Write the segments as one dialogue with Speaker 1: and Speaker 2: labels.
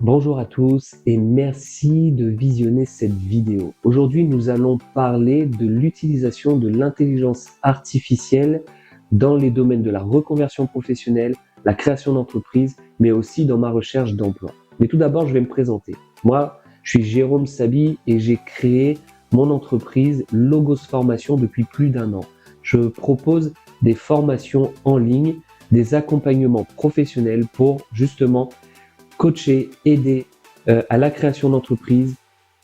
Speaker 1: Bonjour à tous et merci de visionner cette vidéo. Aujourd'hui, nous allons parler de l'utilisation de l'intelligence artificielle dans les domaines de la reconversion professionnelle, la création d'entreprises, mais aussi dans ma recherche d'emploi. Mais tout d'abord, je vais me présenter. Moi, je suis Jérôme Sabi et j'ai créé mon entreprise Logos Formation depuis plus d'1 an. Je propose des formations en ligne, des accompagnements professionnels pour justement coacher, aider à la création d'entreprise,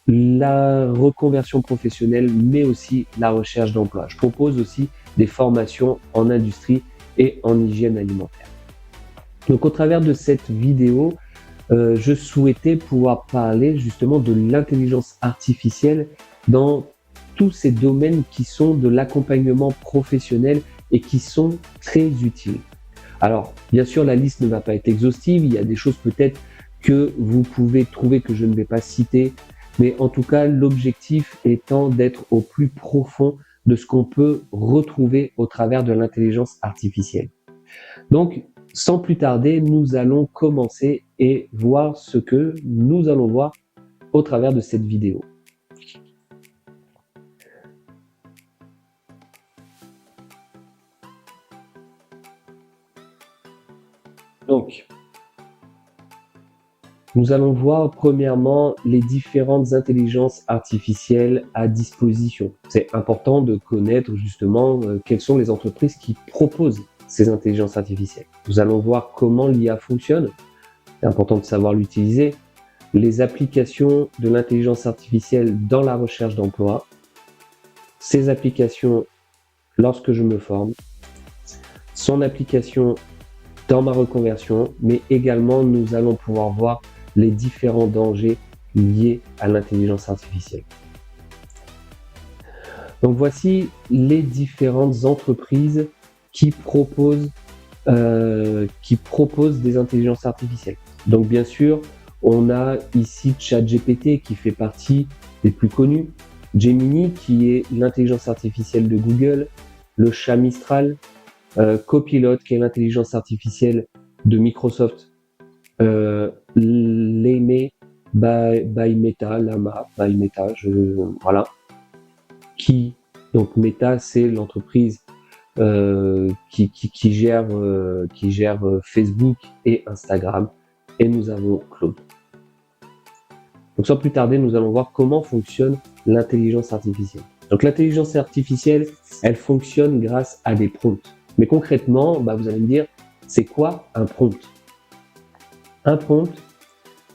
Speaker 1: la reconversion professionnelle, mais aussi la recherche d'emploi. Je propose aussi des formations en industrie et en hygiène alimentaire. Donc au travers de cette vidéo, je souhaitais pouvoir parler justement de l'intelligence artificielle dans tous ces domaines qui sont de l'accompagnement professionnel et qui sont très utiles. Alors, bien sûr, la liste ne va pas être exhaustive. Il y a des choses peut-être que vous pouvez trouver que je ne vais pas citer. Mais en tout cas, l'objectif étant d'être au plus profond de ce qu'on peut retrouver au travers de l'intelligence artificielle. Donc, sans plus tarder, nous allons commencer et voir ce que nous allons voir au travers de cette vidéo. Donc, nous allons voir premièrement les différentes intelligences artificielles à disposition. C'est important de connaître justement quelles sont les entreprises qui proposent ces intelligences artificielles. Nous allons voir comment l'IA fonctionne. C'est important de savoir l'utiliser. Les applications de l'intelligence artificielle dans la recherche d'emploi. Ces applications lorsque je me forme. Son application dans ma reconversion, mais également nous allons pouvoir voir les différents dangers liés à l'intelligence artificielle. Donc voici les différentes entreprises qui proposent des intelligences artificielles. Donc bien sûr, on a ici ChatGPT qui fait partie des plus connus, Gemini qui est l'intelligence artificielle de Google, le chat Mistral, Copilot qui est l'intelligence artificielle de Microsoft, Llama by Meta, voilà. Donc Meta, c'est l'entreprise qui gère Facebook et Instagram, et nous avons Claude. Donc sans plus tarder, nous allons voir comment fonctionne l'intelligence artificielle. Donc l'intelligence artificielle, elle fonctionne grâce à des prompts. Mais concrètement, vous allez me dire, c'est quoi un prompt? Un prompt,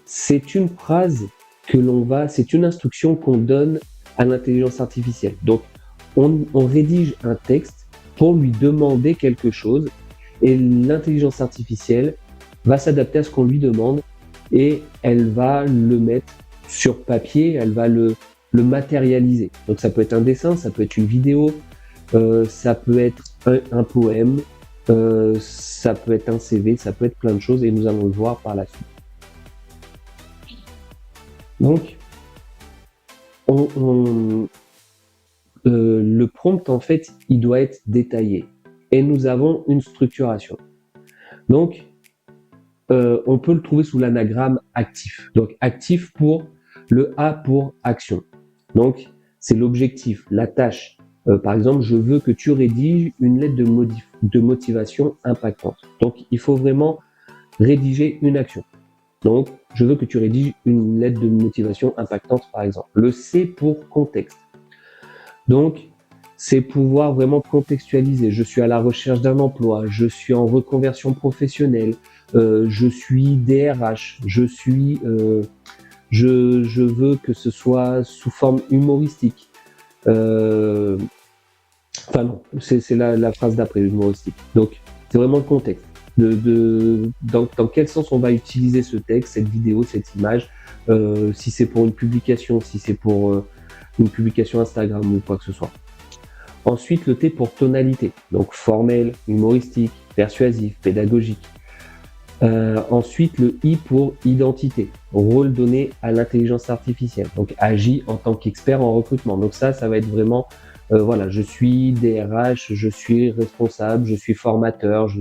Speaker 1: c'est une phrase c'est une instruction qu'on donne à l'intelligence artificielle. Donc, on rédige un texte pour lui demander quelque chose et l'intelligence artificielle va s'adapter à ce qu'on lui demande et elle va le mettre sur papier, elle va le matérialiser. Donc, ça peut être un dessin, ça peut être une vidéo, ça peut être un poème, ça peut être un CV, ça peut être plein de choses et nous allons le voir par la suite. Donc, le prompt, en fait, il doit être détaillé et nous avons une structuration. Donc, on peut le trouver sous l'anagramme actif. Donc, actif pour le A pour action. Donc, c'est l'objectif, la tâche. Par exemple, je veux que tu rédiges une lettre de motivation impactante. Donc, il faut vraiment rédiger une action. Donc, je veux que tu rédiges une lettre de motivation impactante, par exemple. Le C pour contexte. Donc, c'est pouvoir vraiment contextualiser. Je suis à la recherche d'un emploi, je suis en reconversion professionnelle, je suis DRH, je veux que ce soit sous forme humoristique. Enfin non, c'est la phrase d'après, humoristique. Donc, c'est vraiment le contexte. Dans quel sens on va utiliser ce texte, cette vidéo, cette image, si c'est pour une publication, si c'est pour une publication Instagram ou quoi que ce soit. Ensuite, le T pour tonalité, donc formel, humoristique, persuasif, pédagogique. Ensuite, le I pour identité, rôle donné à l'intelligence artificielle, donc agit en tant qu'expert en recrutement. Donc ça va être vraiment, voilà, je suis DRH, je suis responsable, je suis formateur,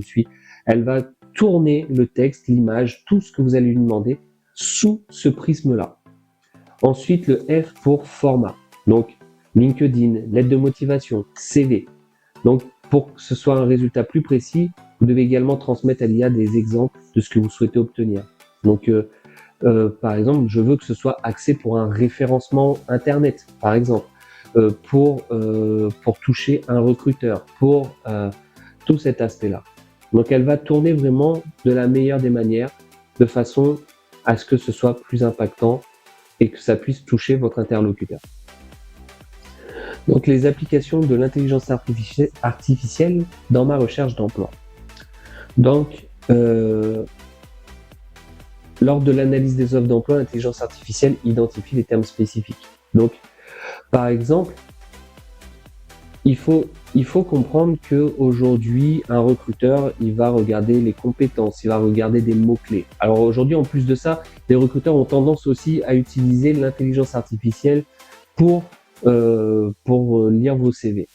Speaker 1: elle va tourner le texte, l'image, tout ce que vous allez lui demander sous ce prisme-là. Ensuite, le F pour format. Donc, LinkedIn, lettre de motivation, CV. Donc, pour que ce soit un résultat plus précis, vous devez également transmettre à l'IA des exemples de ce que vous souhaitez obtenir. Donc, par exemple, je veux que ce soit axé pour un référencement Internet, par exemple, pour toucher un recruteur, pour tout cet aspect-là. Donc, elle va tourner vraiment de la meilleure des manières, de façon à ce que ce soit plus impactant et que ça puisse toucher votre interlocuteur. Donc, les applications de l'intelligence artificielle dans ma recherche d'emploi. Donc, lors de l'analyse des offres d'emploi, l'intelligence artificielle identifie les termes spécifiques. Donc, par exemple, il faut comprendre qu'aujourd'hui, un recruteur, il va regarder les compétences, il va regarder des mots-clés. Alors aujourd'hui, en plus de ça, les recruteurs ont tendance aussi à utiliser l'intelligence artificielle pour lire vos CV.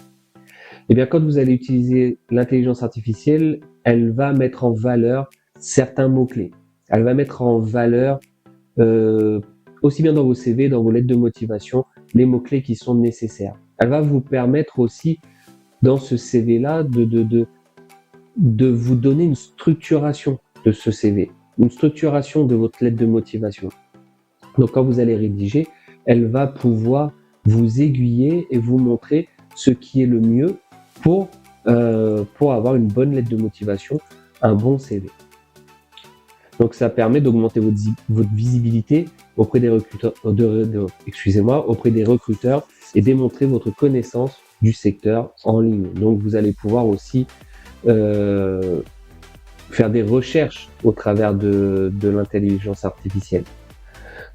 Speaker 1: Eh bien, quand vous allez utiliser l'intelligence artificielle, elle va mettre en valeur certains mots-clés. Elle va mettre en valeur, aussi bien dans vos CV, dans vos lettres de motivation, les mots-clés qui sont nécessaires. Elle va vous permettre aussi, dans ce CV-là, de vous donner une structuration de ce CV, une structuration de votre lettre de motivation. Donc, quand vous allez rédiger, elle va pouvoir vous aiguiller et vous montrer ce qui est le mieux pour avoir une bonne lettre de motivation, un bon CV. Donc, ça permet d'augmenter votre visibilité auprès des recruteurs, auprès des recruteurs et démontrer votre connaissance du secteur en ligne. Donc, vous allez pouvoir aussi faire des recherches au travers de l'intelligence artificielle.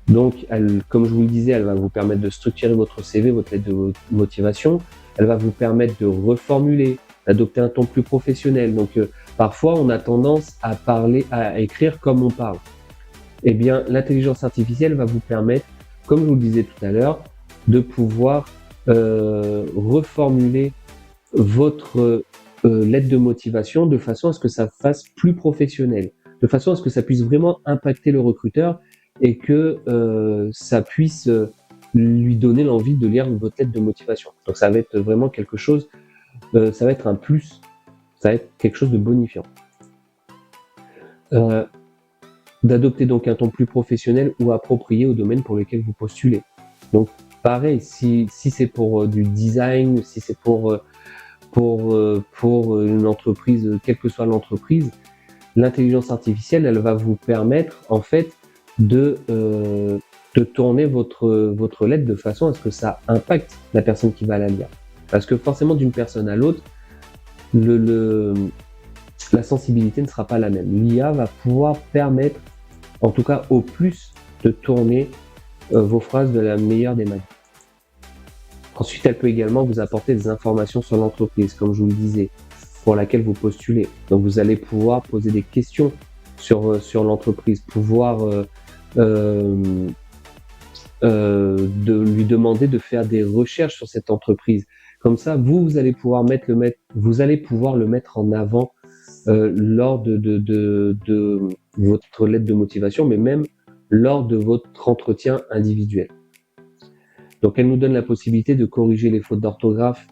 Speaker 1: Donc, comme je vous le disais, elle va vous permettre de structurer votre CV, votre lettre de motivation. Elle va vous permettre de reformuler, d'adopter un ton plus professionnel. Donc, parfois, on a tendance à écrire comme on parle. Eh bien, l'intelligence artificielle va vous permettre, comme je vous le disais tout à l'heure, de pouvoir reformuler votre lettre de motivation de façon à ce que ça fasse plus professionnel, de façon à ce que ça puisse vraiment impacter le recruteur et que ça puisse lui donner l'envie de lire votre lettre de motivation. Donc ça va être vraiment quelque chose, ça va être un plus, ça va être quelque chose de bonifiant. D'adopter donc un ton plus professionnel ou approprié au domaine pour lequel vous postulez. Donc pareil, si c'est pour du design, si c'est pour une entreprise, quelle que soit l'entreprise, l'intelligence artificielle, elle va vous permettre en fait de tourner votre lettre de façon à ce que ça impacte la personne qui va la lire. Parce que forcément, d'une personne à l'autre, la sensibilité ne sera pas la même. L'IA va pouvoir permettre, en tout cas au plus, de tourner vos phrases de la meilleure des manières. Ensuite, elle peut également vous apporter des informations sur l'entreprise, comme je vous le disais, pour laquelle vous postulez. Donc, vous allez pouvoir poser des questions sur l'entreprise, pouvoir de lui demander de faire des recherches sur cette entreprise. Comme ça, vous allez pouvoir le mettre en avant lors de votre lettre de motivation, mais même lors de votre entretien individuel. Donc, elle nous donne la possibilité de corriger les fautes d'orthographe.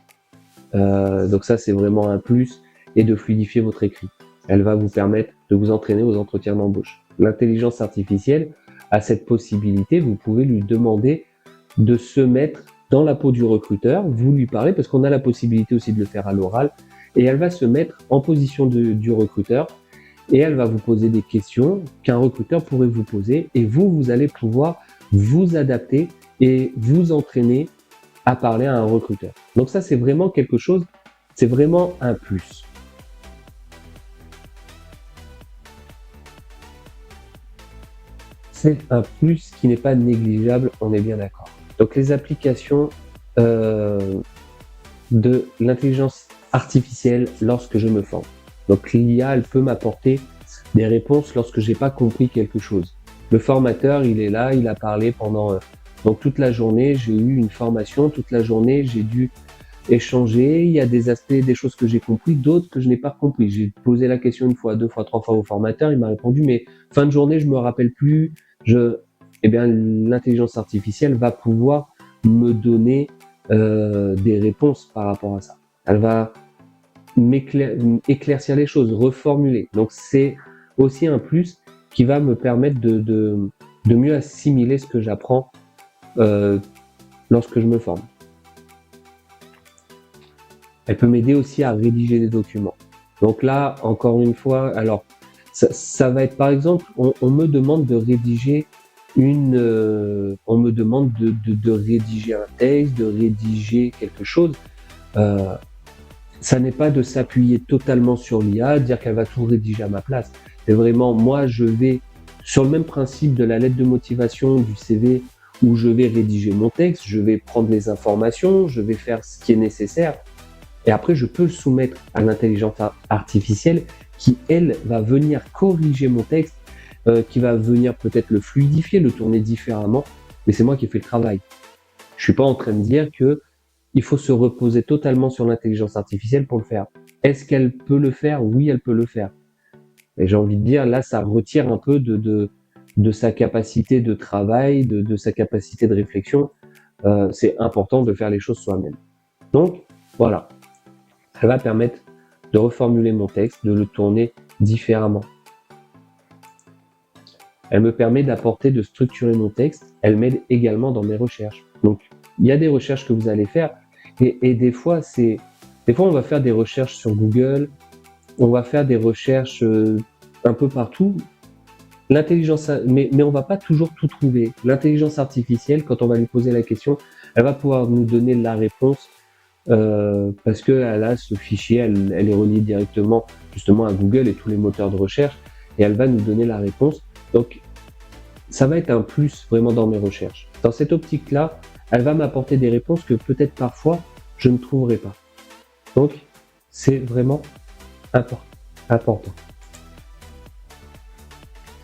Speaker 1: Donc ça, c'est vraiment un plus, et de fluidifier votre écrit. Elle va vous permettre de vous entraîner aux entretiens d'embauche. L'intelligence artificielle a cette possibilité. Vous pouvez lui demander de se mettre dans la peau du recruteur. Vous lui parlez, parce qu'on a la possibilité aussi de le faire à l'oral, et elle va se mettre en position du recruteur, et elle va vous poser des questions qu'un recruteur pourrait vous poser, et vous allez pouvoir vous adapter et vous entraîner à parler à un recruteur. Donc ça, c'est vraiment quelque chose, c'est vraiment un plus. C'est un plus qui n'est pas négligeable, on est bien d'accord. Donc les applications de l'intelligence artificielle lorsque je me forme. Donc l'IA, elle peut m'apporter des réponses lorsque j'ai pas compris quelque chose. Le formateur, il est là, il a parlé pendant donc toute la journée, j'ai eu une formation, toute la journée, j'ai dû échanger. Il y a des aspects, des choses que j'ai compris, d'autres que je n'ai pas compris. J'ai posé la question une fois, deux fois, trois fois au formateur, il m'a répondu, mais fin de journée, je me rappelle plus eh bien, l'intelligence artificielle va pouvoir me donner des réponses par rapport à ça. Elle va éclaircir les choses, reformuler. Donc c'est aussi un plus qui va me permettre de mieux assimiler ce que j'apprends lorsque je me forme. Elle peut m'aider aussi à rédiger des documents. Donc là, encore une fois, alors ça va être par exemple, on me demande de rédiger on me demande de rédiger un texte, de rédiger quelque chose. Ça n'est pas de s'appuyer totalement sur l'IA, dire qu'elle va tout rédiger à ma place. Mais vraiment, moi, je vais sur le même principe de la lettre de motivation, du CV, où je vais rédiger mon texte, je vais prendre les informations, je vais faire ce qui est nécessaire. Et après, je peux le soumettre à l'intelligence artificielle qui, elle, va venir corriger mon texte, qui va venir peut-être le fluidifier, le tourner différemment. Mais c'est moi qui fais le travail. Je suis pas en train de dire que il faut se reposer totalement sur l'intelligence artificielle pour le faire. Est-ce qu'elle peut le faire? Oui, elle peut le faire. Et j'ai envie de dire, là, ça retire un peu de sa capacité de travail, de sa capacité de réflexion. C'est important de faire les choses soi-même. Donc, voilà. Elle va permettre de reformuler mon texte, de le tourner différemment. Elle me permet d'apporter, de structurer mon texte. Elle m'aide également dans mes recherches. Donc, il y a des recherches que vous allez faire. Et des fois, on va faire des recherches sur Google, on va faire des recherches un peu partout. Mais on va pas toujours tout trouver. L'intelligence artificielle, quand on va lui poser la question, elle va pouvoir nous donner la réponse parce que elle a ce fichier, elle est reliée directement justement à Google et tous les moteurs de recherche, et elle va nous donner la réponse. Donc, ça va être un plus vraiment dans mes recherches. Dans cette optique-là, elle va m'apporter des réponses que peut-être parfois je ne trouverai pas. Donc, c'est vraiment important.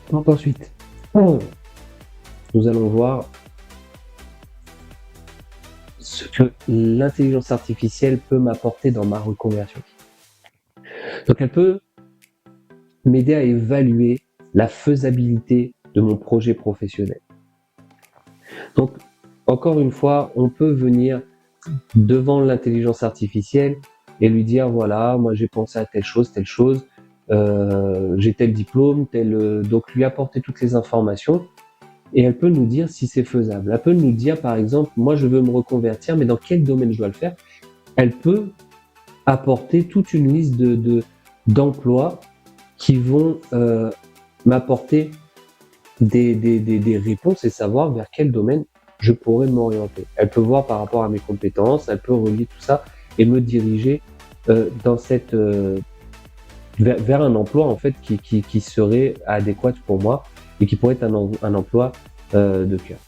Speaker 1: Donc ensuite, nous allons voir ce que l'intelligence artificielle peut m'apporter dans ma reconversion. Donc, elle peut m'aider à évaluer la faisabilité de mon projet professionnel. Donc, encore une fois, on peut venir devant l'intelligence artificielle et lui dire, voilà, moi j'ai pensé à telle chose, j'ai tel diplôme, donc lui apporter toutes les informations, et elle peut nous dire si c'est faisable. Elle peut nous dire, par exemple, moi je veux me reconvertir, mais dans quel domaine je dois le faire? Elle peut apporter toute une liste d'emplois qui vont m'apporter des réponses et savoir vers quel domaine je pourrais m'orienter. Elle peut voir par rapport à mes compétences, elle peut relier tout ça et me diriger dans vers un emploi en fait qui serait adéquat pour moi et qui pourrait être un emploi de cœur.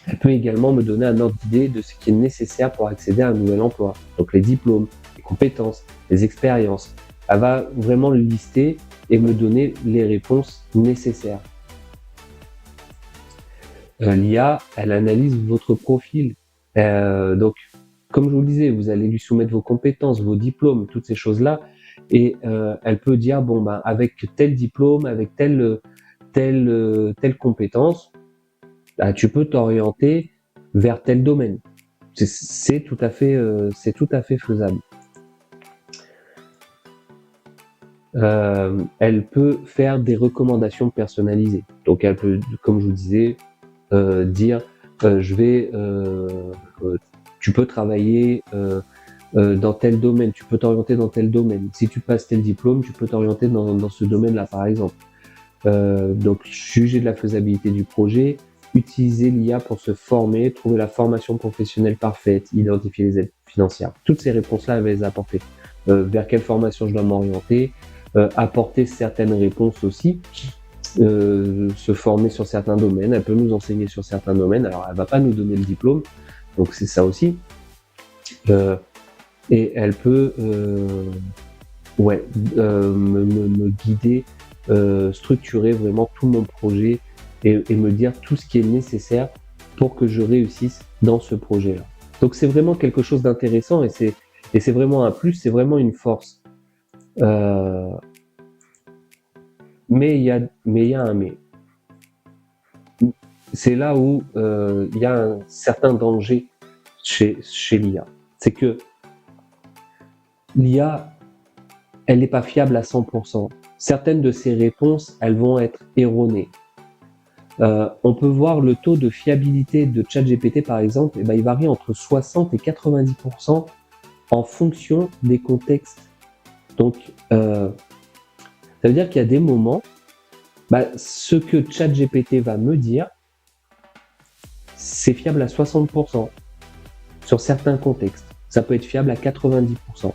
Speaker 1: Elle peut également me donner un ordre d'idée de ce qui est nécessaire pour accéder à un nouvel emploi. Donc les diplômes, les compétences, les expériences. Elle va vraiment le lister et me donner les réponses nécessaires. L'IA, elle analyse votre profil. Donc, comme je vous le disais, vous allez lui soumettre vos compétences, vos diplômes, toutes ces choses-là, et elle peut dire, bon, ben, avec tel diplôme, avec telle compétence, bah, tu peux t'orienter vers tel domaine. C'est tout à fait faisable. Elle peut faire des recommandations personnalisées. Donc, elle peut, comme je vous disais, dire tu peux travailler dans tel domaine, tu peux t'orienter dans tel domaine. Si tu passes tel diplôme, tu peux t'orienter dans ce domaine-là, par exemple. Donc, juger de la faisabilité du projet, utiliser l'IA pour se former, trouver la formation professionnelle parfaite, identifier les aides financières. Toutes ces réponses-là, elle va les apporter. Vers quelle formation je dois m'orienter, apporter certaines réponses aussi. Se former sur certains domaines, elle peut nous enseigner sur certains domaines, alors elle va pas nous donner le diplôme, donc c'est ça aussi, et elle peut me guider, structurer vraiment tout mon projet et me dire tout ce qui est nécessaire pour que je réussisse dans ce projet-là. Donc c'est vraiment quelque chose d'intéressant et c'est vraiment un plus, c'est vraiment une force. Mais il y a un mais. c'est là où il y a un certain danger chez l'IA. C'est que l'IA, elle n'est pas fiable à 100%. Certaines de ses réponses, elles vont être erronées. On peut voir le taux de fiabilité de ChatGPT, par exemple, il varie entre 60 et 90% en fonction des contextes. Donc, ça veut dire qu'il y a des moments, ce que ChatGPT va me dire, c'est fiable à 60%. Sur certains contextes, ça peut être fiable à 90%.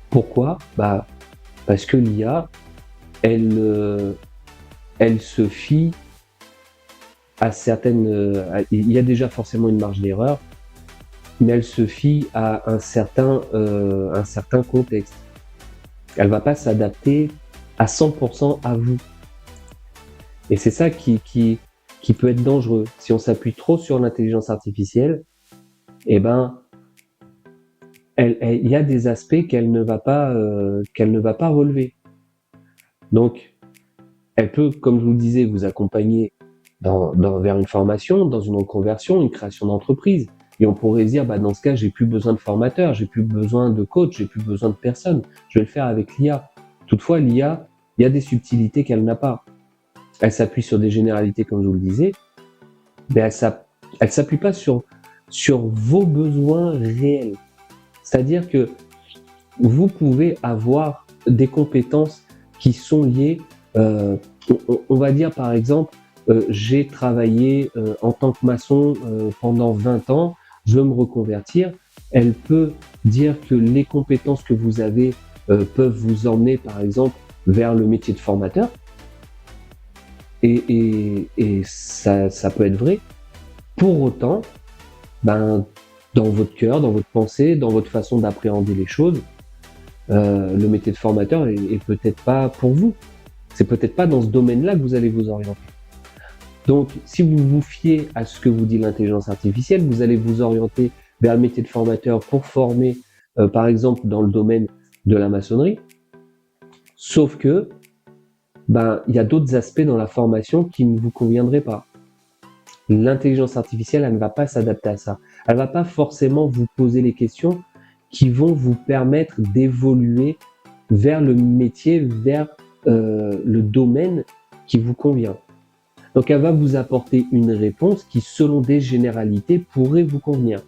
Speaker 1: Pourquoi ? Parce que l'IA, elle se fie à certaines... il y a déjà forcément une marge d'erreur, mais elle se fie à un certain contexte. Elle va pas s'adapter à 100% à vous. Et c'est ça qui peut être dangereux. Si on s'appuie trop sur l'intelligence artificielle, il y a des aspects qu'elle ne va pas relever. Donc, elle peut, comme je vous le disais, vous accompagner vers une formation, dans une reconversion, une création d'entreprise. Et on pourrait dire, dans ce cas, j'ai plus besoin de formateur, j'ai plus besoin de coach, j'ai plus besoin de personne. Je vais le faire avec l'IA. Toutefois, l'IA, il y a des subtilités qu'elle n'a pas. Elle s'appuie sur des généralités, comme je vous le disais, mais elle s'appuie pas sur vos besoins réels. C'est-à-dire que vous pouvez avoir des compétences qui sont liées, on va dire par exemple, j'ai travaillé en tant que maçon pendant 20 ans, je veux me reconvertir. Elle peut dire que les compétences que vous avez peuvent vous emmener par exemple vers le métier de formateur. Et ça peut être vrai. Pour autant, dans votre cœur, dans votre pensée, dans votre façon d'appréhender les choses, le métier de formateur est peut-être pas pour vous. C'est peut-être pas dans ce domaine-là que vous allez vous orienter. Donc, si vous vous fiez à ce que vous dit l'intelligence artificielle, vous allez vous orienter vers le métier de formateur pour former, par exemple, dans le domaine de la maçonnerie. Sauf que, il y a d'autres aspects dans la formation qui ne vous conviendraient pas. L'intelligence artificielle, elle ne va pas s'adapter à ça. Elle va pas forcément vous poser les questions qui vont vous permettre d'évoluer vers le métier, vers le domaine qui vous convient. Donc, elle va vous apporter une réponse qui, selon des généralités, pourrait vous convenir.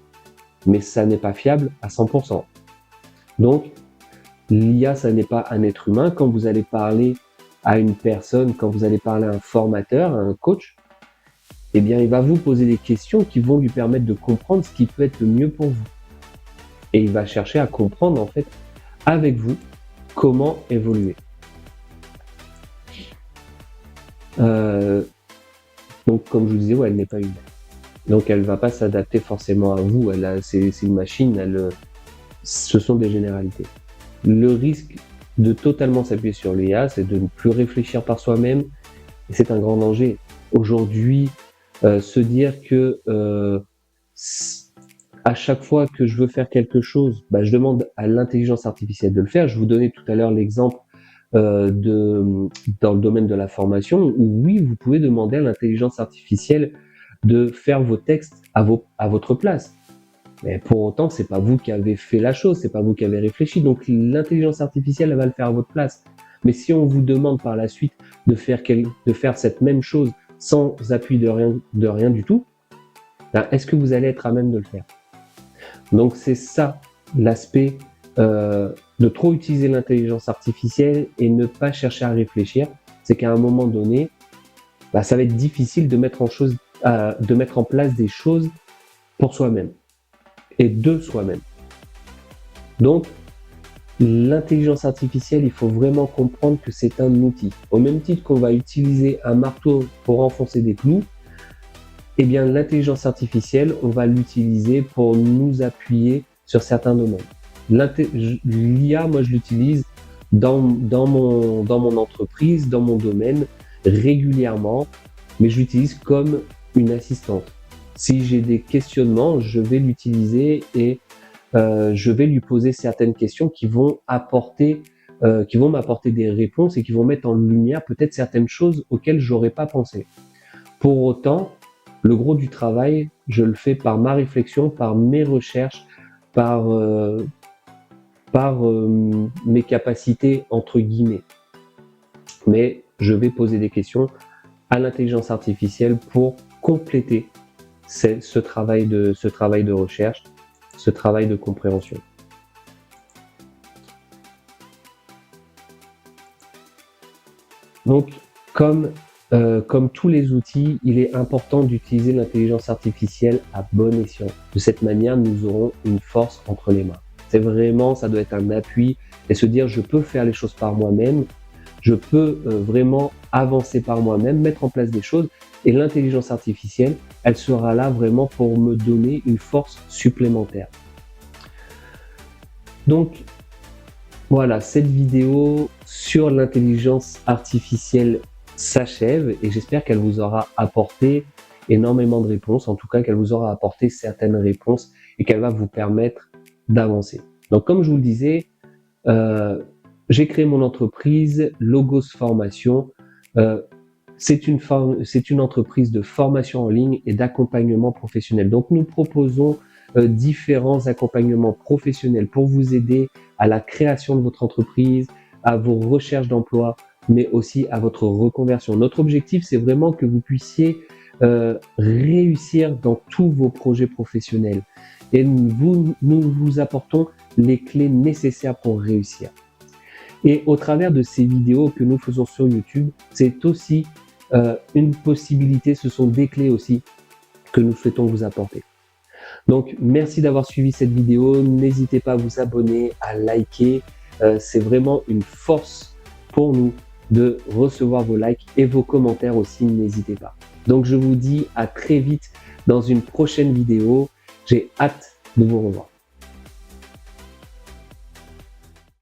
Speaker 1: Mais ça n'est pas fiable à 100%. Donc, l'IA, ça n'est pas un être humain. Quand vous allez parler à une personne, quand vous allez parler à un formateur, à un coach, il va vous poser des questions qui vont lui permettre de comprendre ce qui peut être le mieux pour vous. Et il va chercher à comprendre, en fait, avec vous, comment évoluer. Donc, comme je vous disais, elle n'est pas humaine. Donc, elle ne va pas s'adapter forcément à vous. C'est une machine, ce sont des généralités. Le risque de totalement s'appuyer sur l'IA, c'est de ne plus réfléchir par soi-même. Et c'est un grand danger. Aujourd'hui, se dire que à chaque fois que je veux faire quelque chose, je demande à l'intelligence artificielle de le faire. Je vous donnais tout à l'heure l'exemple dans le domaine de la formation où oui, vous pouvez demander à l'intelligence artificielle de faire vos textes à votre place. Mais pour autant, c'est pas vous qui avez fait la chose, c'est pas vous qui avez réfléchi. Donc l'intelligence artificielle, elle va le faire à votre place. Mais si on vous demande par la suite de faire cette même chose sans appui de rien du tout, est-ce que vous allez être à même de le faire? Donc c'est ça l'aspect de trop utiliser l'intelligence artificielle et ne pas chercher à réfléchir. C'est qu'à un moment donné, ça va être difficile de mettre en place des choses pour soi-même et de soi-même. Donc, l'intelligence artificielle, il faut vraiment comprendre que c'est un outil. Au même titre qu'on va utiliser un marteau pour enfoncer des clous, l'intelligence artificielle, on va l'utiliser pour nous appuyer sur certains domaines. L'IA, moi, je l'utilise dans mon entreprise, dans mon domaine, régulièrement, mais je l'utilise comme une assistante. Si j'ai des questionnements, je vais l'utiliser et je vais lui poser certaines questions qui vont m'apporter des réponses et qui vont mettre en lumière peut-être certaines choses auxquelles j'aurais pas pensé. Pour autant, le gros du travail, je le fais par ma réflexion, par mes recherches, par, mes capacités entre guillemets. Mais je vais poser des questions à l'intelligence artificielle pour compléter ce travail de recherche, ce travail de compréhension. Donc, comme tous les outils, il est important d'utiliser l'intelligence artificielle à bon escient. De cette manière, nous aurons une force entre les mains. C'est vraiment, ça doit être un appui et se dire je peux faire les choses par moi-même, je peux vraiment avancer par moi-même, mettre en place des choses et l'intelligence artificielle, elle sera là vraiment pour me donner une force supplémentaire. Donc, voilà, cette vidéo sur l'intelligence artificielle s'achève et j'espère qu'elle vous aura apporté énormément de réponses, en tout cas qu'elle vous aura apporté certaines réponses et qu'elle va vous permettre d'avancer. Donc comme je vous le disais, j'ai créé mon entreprise Logos Formation. C'est une entreprise de formation en ligne et d'accompagnement professionnel. Donc nous proposons différents accompagnements professionnels pour vous aider à la création de votre entreprise, à vos recherches d'emploi, mais aussi à votre reconversion. Notre objectif, c'est vraiment que vous puissiez réussir dans tous vos projets professionnels. Et nous vous apportons les clés nécessaires pour réussir. Et au travers de ces vidéos que nous faisons sur YouTube, c'est aussi une possibilité, ce sont des clés aussi que nous souhaitons vous apporter. Donc, merci d'avoir suivi cette vidéo. N'hésitez pas à vous abonner, à liker. C'est vraiment une force pour nous de recevoir vos likes et vos commentaires aussi, n'hésitez pas. Donc, je vous dis à très vite dans une prochaine vidéo. J'ai hâte de vous revoir.